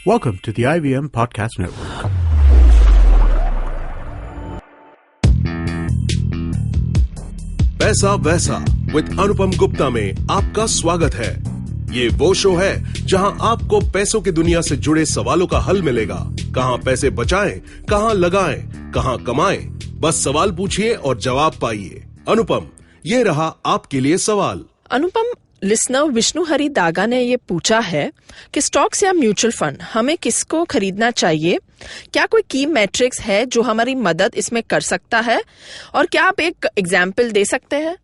Welcome to the IVM Podcast Network. पैसा वैसा with अनुपम गुप्ता में आपका स्वागत है। ये वो शो है जहां आपको पैसों की दुनिया से जुड़े सवालों का हल मिलेगा। कहां पैसे बचाएं, कहां लगाएं, कहां कमाएं, बस सवाल पूछिए और जवाब पाइए। अनुपम, ये रहा आपके लिए सवाल। अनुपम, लिसनर विष्णु हरि दागा ने ये पूछा है कि स्टॉक्स या म्यूचुअल फंड हमें किसको खरीदना चाहिए? क्या कोई की मैट्रिक्स है जो हमारी मदद इसमें कर सकता है? और क्या आप एक एग्जाम्पल दे सकते हैं?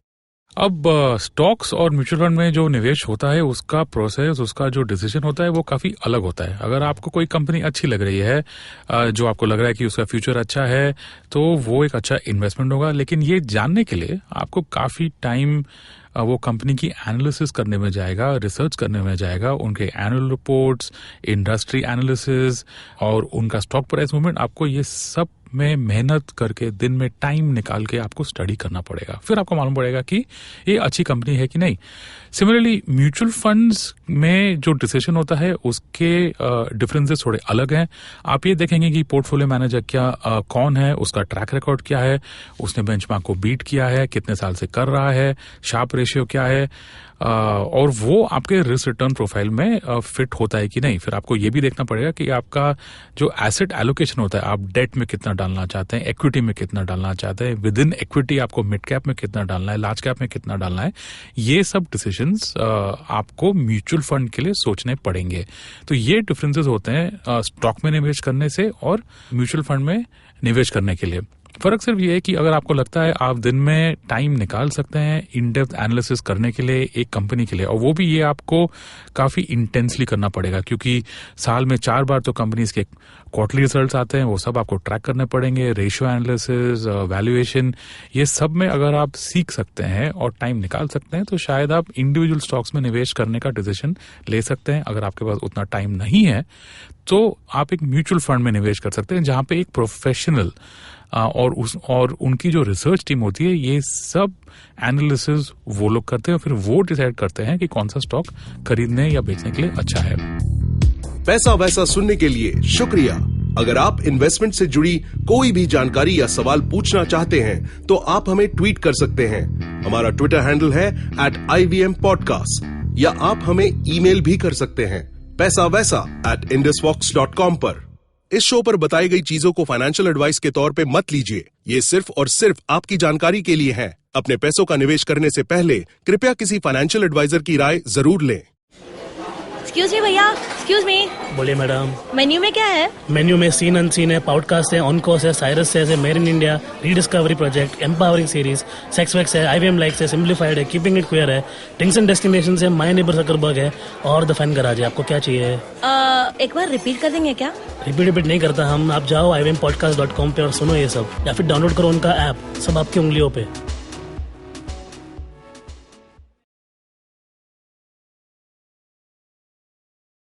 अब स्टॉक्स और म्यूचुअल फंड में जो निवेश होता है उसका प्रोसेस, उसका जो डिसीजन होता है वो काफी अलग होता है। अगर आपको कोई कंपनी अच्छी लग रही है, जो आपको लग रहा है कि उसका फ्यूचर अच्छा है, तो वो एक अच्छा इन्वेस्टमेंट होगा। लेकिन ये जानने के लिए आपको काफी टाइम वो कंपनी की एनालिसिस करने में जाएगा, रिसर्च करने में जाएगा, उनके एनुअल रिपोर्ट्स, इंडस्ट्री एनालिसिस और उनका स्टॉक प्राइस मूवमेंट, आपको ये सब में मेहनत करके दिन में टाइम निकाल के आपको स्टडी करना पड़ेगा। फिर आपको मालूम पड़ेगा कि ये अच्छी कंपनी है कि नहीं। सिमिलरली म्यूचुअल फंड्स में जो डिसीजन होता है उसके डिफरेंसेस थोड़े अलग हैं। आप ये देखेंगे कि पोर्टफोलियो मैनेजर कौन है, उसका ट्रैक रिकॉर्ड क्या है, उसने बेंचमार्क को बीट किया है, कितने साल से कर रहा है, शार्प रेशियो क्या है, और वो आपके रिस्क रिटर्न प्रोफाइल में फिट होता है कि नहीं। फिर आपको ये भी देखना पड़ेगा कि आपका जो एसेट एलोकेशन होता है, आप डेट में कितना डालना चाहते हैं, इक्विटी में कितना डालना चाहते हैं, विद इन इक्विटी आपको मिड कैप में कितना डालना है, लार्ज कैप में कितना डालना है। ये सब डिसीजंस आपको म्यूचुअल फंड के लिए सोचने पड़ेंगे। तो ये डिफरेंसेस होते हैं स्टॉक में निवेश करने से और म्यूचुअल फंड में निवेश करने के लिए। फर्क सिर्फ ये है कि अगर आपको लगता है आप दिन में टाइम निकाल सकते हैं इन डेप्थ एनालिसिस करने के लिए एक कंपनी के लिए, और वो भी ये आपको काफी इंटेंसली करना पड़ेगा, क्योंकि साल में 4 बार तो कंपनीज के क्वार्टरली रिजल्ट्स आते हैं, वो सब आपको ट्रैक करने पड़ेंगे। रेशियो एनालिसिस, वैल्यूएशन, ये सब में अगर आप सीख सकते हैं और टाइम निकाल सकते हैं तो शायद आप इंडिविजुअल स्टॉक्स में निवेश करने का डिसीजन ले सकते हैं। अगर आपके पास उतना टाइम नहीं है तो आप एक म्यूचुअल फंड में निवेश कर सकते हैं, जहां पे एक प्रोफेशनल और उनकी जो रिसर्च टीम होती है, ये सब एनालिसिस वो लोग करते हैं और फिर वो डिसाइड करते हैं कि कौन सा स्टॉक खरीदने या बेचने के लिए अच्छा है। पैसा वैसा सुनने के लिए शुक्रिया। अगर आप इन्वेस्टमेंट से जुड़ी कोई भी जानकारी या सवाल पूछना चाहते हैं तो आप हमें ट्वीट कर सकते हैं। हमारा ट्विटर हैंडल है @IVMPodcast, या आप हमें ईमेल भी कर सकते हैं paisavaisa@indusvox.com पर। इस शो पर बताई गई चीजों को फाइनेंशियल एडवाइस के तौर पे मत लीजिए। ये सिर्फ और सिर्फ आपकी जानकारी के लिए है। अपने पैसों का निवेश करने से पहले कृपया किसी फाइनेंशियल एडवाइजर की राय जरूर लें। एक्सक्यूज मी भैया, एक्सक्यूज मी। बोलिए मैडम। मेन्यू में क्या है? मेन्यू में सीन अनसीन है, पॉडकास्ट है, ऑन कोर्स है, साइरस है, made in India, rediscovery project, empowering series, sex wax है, IVM लाइक्स है, सिंप्लीफाइड है, कीपिंग इट क्वियर है, थिंग्स एंड डेस्टिनेशंस है, माय नेबर जकरबर्ग है और द फन गराज है। आपको क्या चाहिए? एक बार रिपीट कर देंगे क्या? रिपीट नहीं करता हम। आप जाओ IVMPodcast.com पे और सुनो ये सब, या फिर डाउनलोड करो उनका ऐप, सब आपकी उंगलियों पे।